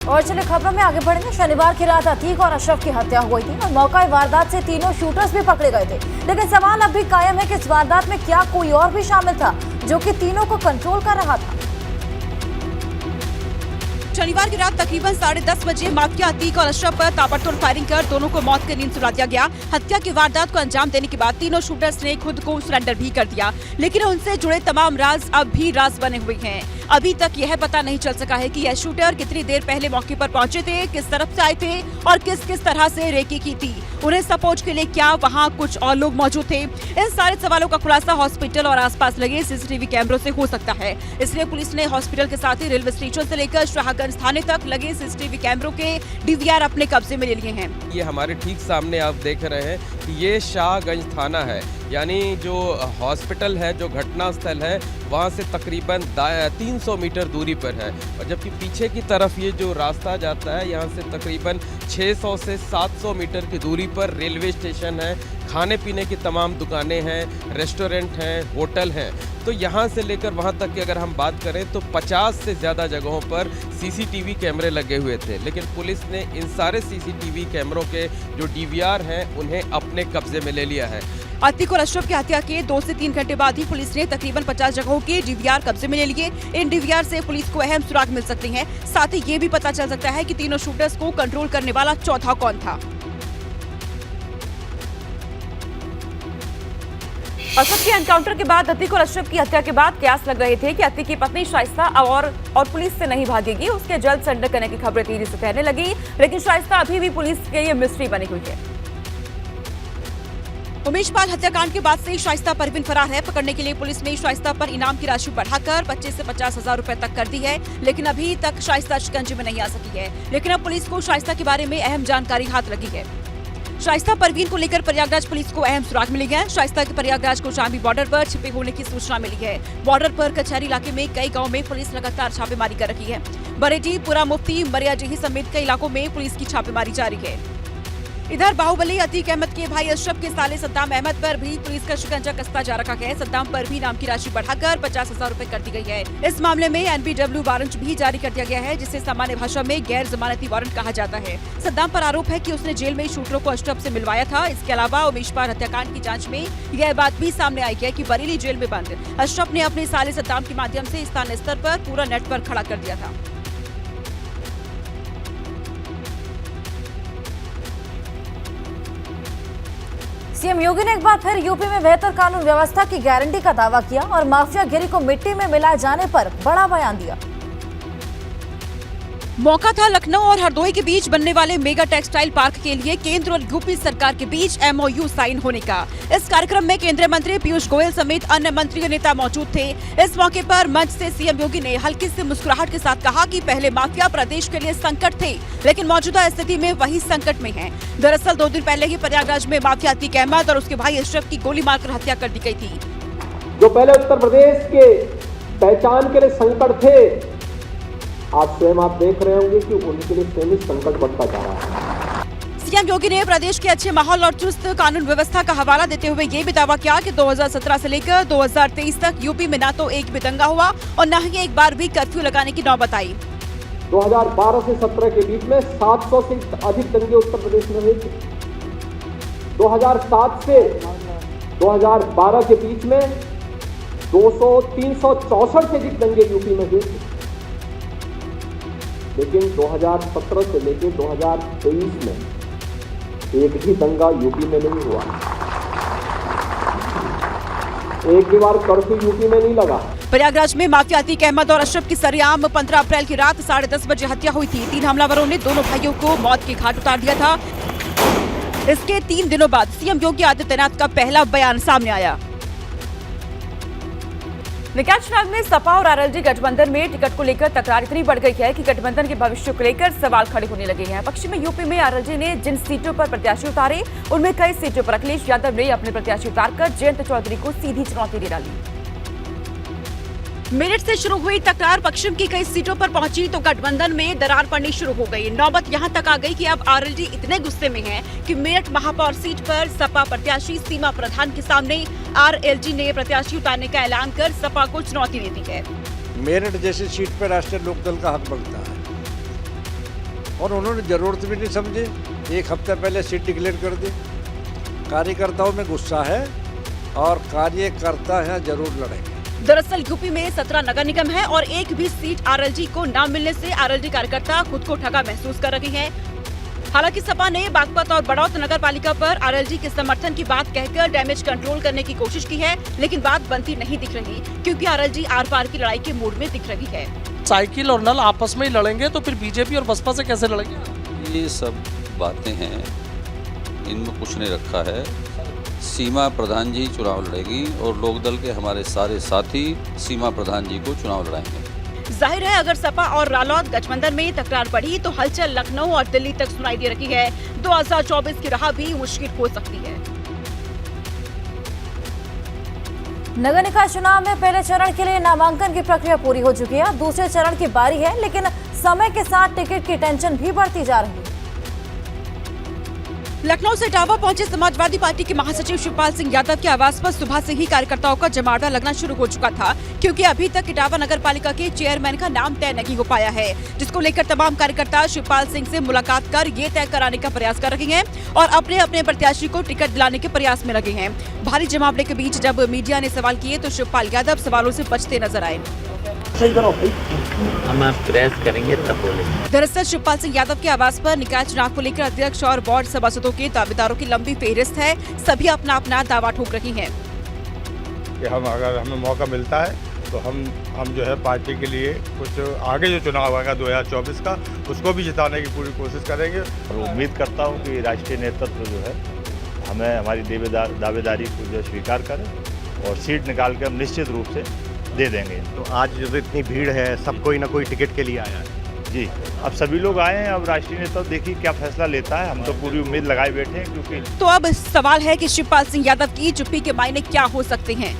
और चलिए खबरों में आगे बढ़ेंगे। शनिवार की रात अतीक और अशरफ की हत्या हुई थी और मौका वारदात से तीनों शूटर्स भी पकड़े गए थे। लेकिन सवाल अब भी कायम है कि इस वारदात में क्या कोई और भी शामिल था जो कि तीनों को कंट्रोल कर रहा था। शनिवार की रात तकरीबन 10:30 बजे माफिया अतीक और अशरफ पर ताबड़तोड़ फायरिंग कर दोनों को मौत की नींद सुला दिया गया। हत्या की वारदात को अंजाम देने के बाद तीनों शूटर्स ने खुद को सरेंडर भी कर दिया, लेकिन उनसे जुड़े तमाम राज अब भी राज बने हुए हैं। अभी तक यह पता नहीं चल सका है कि यह शूटर कितनी देर पहले मौके पर पहुंचे थे, किस तरफ से आए थे और किस किस तरह से रेकी की थी। उन्हें सपोर्ट के लिए क्या वहां कुछ और लोग मौजूद थे? इन सारे सवालों का खुलासा हॉस्पिटल और आसपास लगे सीसीटीवी कैमरों से हो सकता है। इसलिए पुलिस ने हॉस्पिटल के साथ ही रेलवे स्टेशन से लेकर शाहगंज थाने तक लगे सीसीटीवी कैमरों के डीवीआर अपने कब्जे में ले लिए हैं। ये हमारे ठीक सामने आप देख रहे हैं कि ये शाहगंज थाना है, यानी जो हॉस्पिटल है, जो घटना स्थल है, वहाँ से तकरीबन 300 मीटर दूरी पर है। और जबकि पीछे की तरफ ये जो रास्ता जाता है, यहाँ से तकरीबन 600 से 700 मीटर की दूरी पर रेलवे स्टेशन है, खाने पीने की तमाम दुकानें हैं, रेस्टोरेंट हैं, होटल हैं। तो यहाँ से लेकर वहाँ तक की अगर हम बात करें तो 50 से ज़्यादा जगहों पर सीसीटीवी कैमरे लगे हुए थे। लेकिन पुलिस ने इन सारे सीसीटीवी कैमरों के जो डीवीआर हैं उन्हें अपने कब्जे में ले लिया है। अतीक और अशरफ की हत्या के 2 से 3 घंटे बाद ही पुलिस ने तकरीबन 50 जगहों के डीवीआर कब्जे में ले लिए। इन डीवीआर से पुलिस को अहम सुराग मिल सकते हैं। साथ ही ये भी पता चल सकता है कि तीनों शूटर्स को कंट्रोल करने वाला चौथा कौन था। अशरफ के एनकाउंटर के बाद अतीक और अशरफ की हत्या के बाद कयास लग रहे थे कि अतीक की पत्नी शाइस्ता और पुलिस से नहीं भागेगी, उसके जल्द सरेंडर करने की खबरें तेजी से फैलने लगी। लेकिन शाइस्ता अभी भी पुलिस के लिए मिस्ट्री बनी हुई है। उमेश पाल हत्याकांड के बाद से शाइस्ता परवीन फरार है। पकड़ने के लिए पुलिस ने शाइस्ता पर इनाम की राशि बढ़ाकर 25 से 50,000 रुपए तक कर दी है, लेकिन अभी तक शाइस्ता शिकंजे में नहीं आ सकी है। लेकिन अब पुलिस को शाइस्ता के बारे में अहम जानकारी हाथ लगी है। शाइस्ता परवीन को लेकर प्रयागराज पुलिस को अहम सुराग मिली है। शाइस्ता के प्रयागराज कौशाम्बी बॉर्डर पर छिपे होने की सूचना मिली है। बॉर्डर पर कचहरी इलाके में कई गाँव में पुलिस लगातार छापेमारी कर रही है। बरेली, पुरा मुफ्ती, मरियाडीह समेत कई इलाकों में पुलिस की छापेमारी जारी है। इधर बाहुबली अतीक अहमद के भाई अशरफ के साले सद्दाम अहमद पर भी पुलिस का शिकंजा कसता जा रखा है। सद्दाम पर भी इनाम की राशि बढ़ाकर 50,000 रुपए कर दी गई है। इस मामले में NBW वारंट भी जारी कर दिया गया है, जिसे सामान्य भाषा में गैर जमानती वारंट कहा जाता है। सद्दाम पर आरोप है कि उसने जेल में शूटरों को अशरफ से मिलवाया था। इसके अलावा उमेश पाल हत्याकांड की जाँच में यह बात भी सामने आई है कि बरेली जेल में बंद अशरफ ने अपने साले सद्दाम के माध्यम से स्थानीय स्तर पर पूरा नेटवर्क खड़ा कर दिया था। सीएम योगी ने एक बार फिर यूपी में बेहतर कानून व्यवस्था की गारंटी का दावा किया और माफियागिरी को मिट्टी में मिलाए जाने पर बड़ा बयान दिया। मौका था लखनऊ और हरदोई के बीच बनने वाले मेगा टेक्सटाइल पार्क के लिए केंद्र और यूपी सरकार के बीच MOU साइन होने का। इस कार्यक्रम में केंद्रीय मंत्री पीयूष गोयल समेत अन्य मंत्री और नेता मौजूद थे। इस मौके पर मंच से सीएम योगी ने हल्की सी मुस्कुराहट के साथ कहा कि पहले माफिया प्रदेश के लिए संकट थे, लेकिन मौजूदा स्थिति में वही संकट में है। दरअसल 2 दिन पहले ही प्रयागराज में माफिया अतीक अहमद और उसके भाई अशरफ की गोली मारकर हत्या कर दी गई थी। जो पहले उत्तर प्रदेश के पहचान के लिए संकट थे, आज स्वयं आप देख रहे होंगे कि उनके लिए स्वयं संकट बढ़ता जा रहा है। सीएम योगी ने प्रदेश के अच्छे माहौल और चुस्त कानून व्यवस्था का हवाला देते हुए ये भी दावा किया कि 2017 से लेकर 2023 तक यूपी में न तो एक भी दंगा हुआ और न ही एक बार भी कर्फ्यू लगाने की नौबत आई। 2012 से 17 के बीच में 700 से अधिक दंगे उत्तर प्रदेश में हुए थे। 2007 से 2012 के बीच में 364 से अधिक दंगे यूपी में हुए थे। लेकिन 2017 से लेकर 2023 में एक भी दंगा यूपी में नहीं हुआ। एक भी बार कर्फ्यू यूपी में नहीं लगा। प्रयागराज में माफिया अतीक अहमद और अशरफ की सरेआम 15 अप्रैल की रात 10:30 बजे हत्या हुई थी। 3 हमलावरों ने दोनों भाइयों को मौत के घाट उतार दिया था। इसके 3 दिनों बाद सीएम योगी आदित्यनाथ का पहला बयान सामने आया। निकाय चुनाव में सपा और आरएलडी गठबंधन में टिकट को लेकर तकरार इतनी बढ़ गई है कि गठबंधन के भविष्य को लेकर सवाल खड़े होने लगे हैं। पश्चिमी यूपी में आरएलडी ने जिन सीटों पर प्रत्याशी उतारे, उनमें कई सीटों पर अखिलेश यादव ने अपने प्रत्याशी उतारकर जयंत चौधरी को सीधी चुनौती दे डाली। मेरठ से शुरू हुई तकरार पश्चिम की कई सीटों पर पहुंची तो गठबंधन में दरार पड़नी शुरू हो गई। नौबत यहां तक आ गई कि अब आरएलडी इतने गुस्से में है कि मेरठ महापौर सीट पर सपा प्रत्याशी सीमा प्रधान के सामने आरएलडी ने प्रत्याशी उतारने का ऐलान कर सपा को चुनौती दे दी है। मेरठ जैसी सीट पर राष्ट्रीय लोकदल का हक बनता है। और उन्होंने ज़रूरत भी नहीं समझे, एक हफ्ता पहले सीट डिक्लेयर कर दी। कार्यकर्ताओं में गुस्सा है और कार्यकर्ता हैं जरूर लड़ेंगे। दरअसल यूपी में 17 नगर निगम है और एक भी सीट आरएलडी को न मिलने से आरएलडी कार्यकर्ता खुद को ठगा महसूस कर रहे हैं। हालांकि सपा ने बागपत और बड़ौत नगर पालिका पर आरएलडी के समर्थन की बात कहकर डैमेज कंट्रोल करने की कोशिश की है, लेकिन बात बनती नहीं दिख रही क्योंकि आरएलडी आर पार की लड़ाई के मूड में दिख रही है। साइकिल और नल आपस में ही लड़ेंगे तो फिर बीजेपी और बसपा से कैसे लड़ेंगे? ये सब बातें हैं, इनमें कुछ नहीं रखा है। सीमा प्रधान जी चुनाव लड़ेगी और लोकदल के हमारे सारे साथी सीमा प्रधान जी को चुनाव लड़ाएंगे। जाहिर है अगर सपा और रालोद गठबंधन में तकरार बढ़ी तो हलचल लखनऊ और दिल्ली तक सुनाई दे रही है। 2024 की राह भी मुश्किल हो सकती है। नगर निकाय चुनाव में पहले चरण के लिए नामांकन की प्रक्रिया पूरी हो चुकी है। अब दूसरे चरण की बारी है, लेकिन समय के साथ टिकट की टेंशन भी बढ़ती जा रही है। लखनऊ से इटावा पहुंचे समाजवादी पार्टी के महासचिव शिवपाल सिंह यादव के आवास पर सुबह से ही कार्यकर्ताओं का जमावड़ा लगना शुरू हो चुका था, क्योंकि अभी तक इटावा नगर पालिका के चेयरमैन का नाम तय नहीं हो पाया है, जिसको लेकर तमाम कार्यकर्ता शिवपाल सिंह से मुलाकात कर ये तय कराने का प्रयास कर रहे हैं और अपने अपने प्रत्याशी को टिकट दिलाने के प्रयास में लगे हैं। भारी जमावड़े के बीच जब मीडिया ने सवाल किए तो शिवपाल यादव सवालों से बचते नजर आए। हम प्रेस करेंगे तब बोलेंगे। दरअसल शिवपाल सिंह यादव के आवास पर निकाय चुनाव को लेकर अध्यक्ष और वार्ड सभासदों के दावेदारों की लंबी फेहरिस्त है। सभी अपना अपना दावा ठोक रही हैं। कि हम अगर हमें मौका मिलता है तो हम जो है पार्टी के लिए कुछ आगे जो चुनाव आएगा 2024 का, उसको भी जिताने की पूरी कोशिश करेंगे। और उम्मीद करता हूँ कि राष्ट्रीय नेतृत्व जो है हमें हमारी दावेदारी को जो स्वीकार करे और सीट निकाल के हम निश्चित रूप से दे देंगे। तो आज जो इतनी भीड़ है, सब कोई ना कोई टिकट के लिए आया है। जी, अब सभी लोग आए हैं, अब राष्ट्रीय नेता देखिए क्या फैसला लेता है। हम तो पूरी उम्मीद लगाए बैठे हैं क्योंकि तो अब सवाल है कि शिवपाल सिंह यादव की चुप्पी के मायने क्या हो सकते हैं।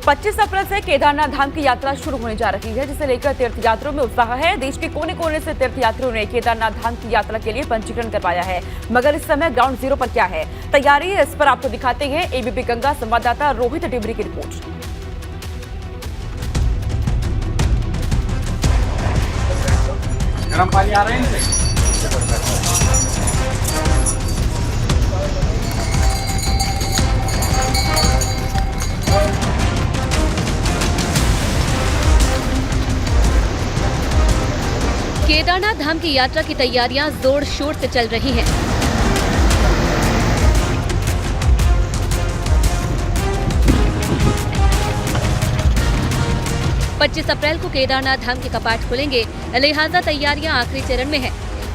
25 अप्रैल से केदारनाथ धाम की यात्रा शुरू होने जा रही है, जिसे लेकर तीर्थयात्रियों में उत्साह है। देश के कोने कोने से तीर्थयात्रियों ने केदारनाथ धाम की यात्रा के लिए पंजीकरण करवाया है, मगर इस समय ग्राउंड जीरो पर क्या है तैयारी, इस पर आपको दिखाते हैं एबीपी गंगा संवाददाता रोहित डिबरी की रिपोर्ट। गर्म पानी आ रहे हैं। केदारनाथ धाम की यात्रा की तैयारियां जोर शोर से चल रही हैं। पच्चीस अप्रैल को केदारनाथ धाम के कपाट खुलेंगे, लिहाजा तैयारियां आखिरी चरण में हैं।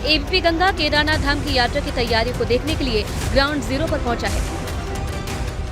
एबीपी गंगा केदारनाथ धाम की यात्रा की तैयारी को देखने के लिए ग्राउंड जीरो पर पहुंचा है।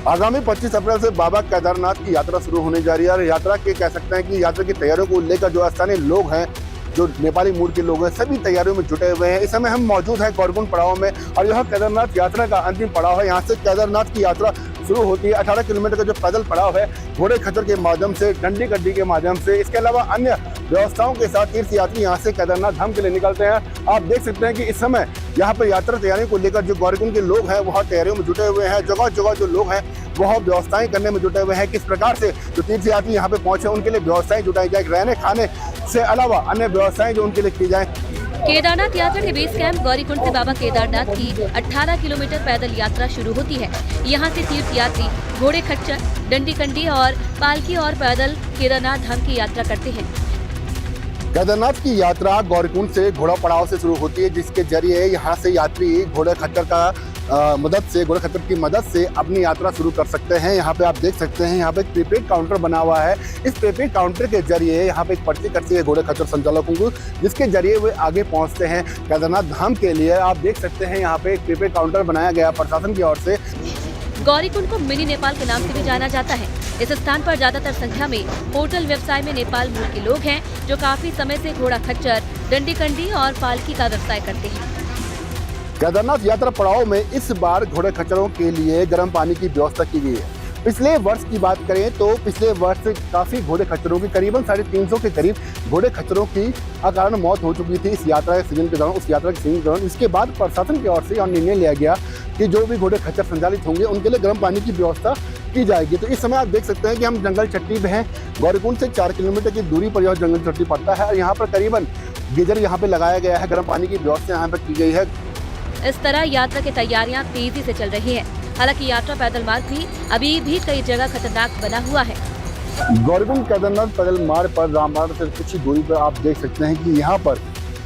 आगामी 25 अप्रैल से बाबा केदारनाथ की यात्रा शुरू होने जा रही है और यात्रा के कह सकते हैं कि यात्रा की तैयारियों को लेकर जो स्थानीय लोग हैं, जो नेपाली मूल के लोग हैं, सभी तैयारियों में जुटे हुए हैं। इस समय हम मौजूद हैं गौरीकुंड पड़ाव में और यह केदारनाथ यात्रा का अंतिम पड़ाव है। यहाँ से केदारनाथ की यात्रा शुरू होती है। 18 किलोमीटर का जो पैदल पड़ाव है, घोड़े खच्चर के माध्यम से, डंडी गड्डी के माध्यम से, इसके अलावा अन्य व्यवस्थाओं के साथ तीर्थयात्री यहाँ से केदारनाथ धाम के लिए निकलते हैं। आप देख सकते हैं कि इस समय यहाँ पर यात्रा तैयारी को लेकर जो गौरीकुंड के लोग हैं वह तैयारियों में जुटे हुए हैं। जगह जगह जो लोग हैं वह व्यवस्थाएं करने में जुटे हुए हैं। किस प्रकार से जो तीर्थयात्री यहाँ पे पहुंचे उनके लिए व्यवस्थाएं जुटाई जाए, रहने खाने से अलावा अन्य व्यवस्थाएं जो उनके लिए की जाए। केदारनाथ यात्रा के बेस कैंप गौरीकुंड से बाबा केदारनाथ की 18 किलोमीटर पैदल यात्रा शुरू होती है। यहाँ से तीर्थयात्री घोड़े खच्चर, डंडी कंडी और पालकी और पैदल केदारनाथ धाम की यात्रा करते हैं। केदारनाथ की यात्रा गौरीकुंड से घोड़ा पड़ाव से शुरू होती है, जिसके जरिए यहाँ से यात्री घोड़े खच्चर घोड़े खच्चर की मदद से अपनी यात्रा शुरू कर सकते हैं। यहाँ पे आप देख सकते हैं, यहाँ पे एक प्रीपेड काउंटर बना हुआ है। इस प्रीपेड काउंटर के जरिए यहाँ पे एक पर्ची कटती है घोड़े खच्चर संचालकों को, जिसके जरिए वे आगे पहुँचते हैं केदारनाथ धाम के लिए। आप देख सकते हैं यहाँ पे एक प्रीपेड काउंटर बनाया गया प्रशासन की ओर से। गौरीकुंड को मिनी नेपाल के नाम से भी जाना जाता है। इस स्थान पर ज्यादातर संख्या में होटल व्यवसाय में नेपाल मूल के लोग हैं, जो काफी समय से घोड़ा खच्चर, डंडी कंडी और पालकी का व्यवसाय करते हैं। केदारनाथ यात्रा पड़ाव में इस बार घोड़े खच्चरों के लिए गर्म पानी की व्यवस्था की गई है। पिछले वर्ष की बात करें तो पिछले वर्ष काफी घोड़े खच्चरों की करीबन 350 के करीब घोड़े खच्चरों की अकारण मौत हो चुकी थी इस यात्रा के सीजन के दौरान। उस यात्रा के सीजन के दौरान इसके बाद प्रशासन की ओर से यह निर्णय लिया गया कि जो भी घोड़े खच्चर संचालित होंगे उनके लिए गर्म पानी की व्यवस्था की जाएगी। तो इस समय आप देख सकते हैं कि हम जंगल चट्टी में हैं। गौरीकुंड से 4 किलोमीटर की दूरी पर यह जंगल चट्टी पड़ता है और यहाँ पर करीबन गीजर यहाँ पे लगाया गया है, गर्म पानी की व्यवस्था यहाँ पे की गई है। इस तरह यात्रा की तैयारियां तेजी से चल रही हैं। हालांकि यात्रा पैदल मार्ग भी अभी भी कई जगह खतरनाक बना हुआ है। गौरीकुंड केदारनाथ पैदल मार्ग पर रामबाण से कुछ ही दूरी पर आप देख सकते हैं कि यहाँ पर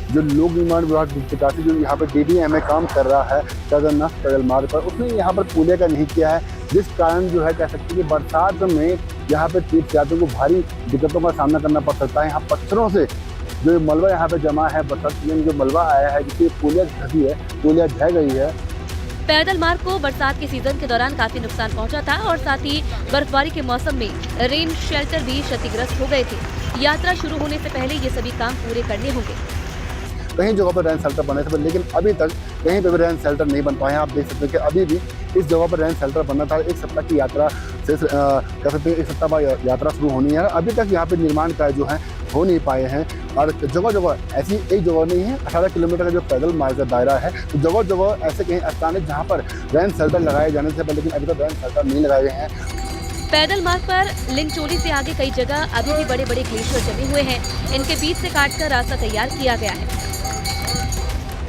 जो लोक निर्माण विभाग से जो यहाँ पर DDMA काम कर रहा है केदारनाथ पैदल मार्ग पर, उसने यहाँ पर पुलिया का नहीं किया है, जिस कारण जो है कह सकते हैं कि बरसात में यहाँ पे तीर्थयात्रियों को भारी दिक्कतों का सामना करना पड़ सकता है। यहाँ पत्थरों से जो मलबा यहाँ पे जमा है, बरसात में जो मलबा आया है, जिससे पुलिया धसी है, पुलिया ढह गई है। पैदल मार्ग को बरसात के सीजन के दौरान काफी नुकसान पहुंचा था और साथ ही बर्फबारी के मौसम में रेन शेल्टर भी क्षतिग्रस्त हो गए थे। यात्रा शुरू होने से पहले ये सभी काम पूरे करने होंगे। कहीं जगह पर रेन शेल्टर बने थे, लेकिन अभी तक कहीं पर भी रेन शेल्टर नहीं बन पाए हैं। आप देख सकते हैं कि अभी भी इस जगह पर रेन शेल्टर बनना था। एक सप्ताह की यात्रा से कह सकते हैं एक सप्ताह बाद यात्रा शुरू होनी है। अभी तक यहाँ पे निर्माण कार्य जो है हो नहीं पाए हैं और जगह जगह ऐसी एक जगह नहीं है। 18 किलोमीटर का जो पैदल मार्ग का दायरा है, तो जगह जगह ऐसे कहीं स्थान है जहाँ पर रेन शेल्टर लगाए जाने से पहले, लेकिन अभी तक रेन शेल्टर नहीं लगाए गए हैं। पैदल मार्ग पर लिंगचोली से आगे कई जगह अभी भी बड़े बड़े ग्लेशियर जमे हुए हैं। इनके बीच से काटकर रास्ता तैयार किया गया है।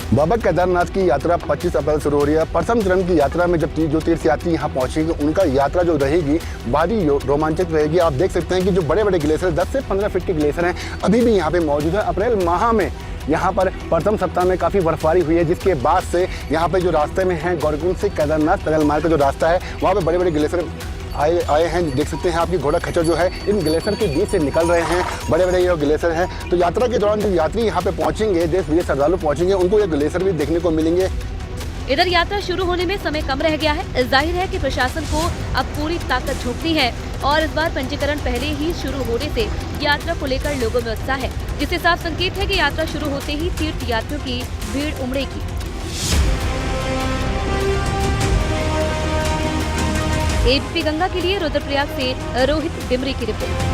बाबा केदारनाथ की यात्रा 25 अप्रैल शुरू हो रही है। प्रथम चरण की यात्रा में जब जो तीर्थयात्री यहाँ पहुँचेंगे, उनका यात्रा जो रहेगी भारी रोमांचक रहेगी। आप देख सकते हैं कि जो बड़े बड़े ग्लेशियर 10 से 15 फीट के ग्लेशियर हैं अभी भी यहाँ पे मौजूद है। अप्रैल माह में यहाँ पर प्रथम सप्ताह में काफ़ी बर्फबारी हुई है, जिसके बाद से यहाँ पे जो रास्ते में है गौरीकुंड से केदारनाथ पैदल मार्ग का जो रास्ता है, वहाँ पे बड़े बड़े ग्लेशियर आए हैं। देख सकते हैं आपकी घोड़ा खच्चर जो है इन ग्लेशियर के बीच से निकल रहे हैं। बड़े बड़े ये ग्लेशियर हैं। तो यात्रा के दौरान जो यात्री यहाँ पे पहुँचेंगे, देश विदेश श्रद्धालु पहुँचेंगे, उनको ये ग्लेशियर भी देखने को मिलेंगे। इधर यात्रा शुरू होने में समय कम रह गया है। जाहिर है कि प्रशासन को अब पूरी ताकत झोंकनी है और इस बार पंजीकरण पहले ही शुरू होने से यात्रा को लेकर लोगों में उत्साह है, जिससे साफ संकेत है कि यात्रा शुरू होते ही तीर्थ यात्रियों की भीड़ उमड़ेगी। एबीपी गंगा के लिए रुद्रप्रयाग से रोहित डिमरी की रिपोर्ट।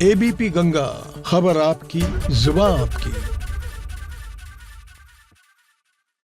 एबीपी गंगा, खबर आपकी, जुबान आपकी।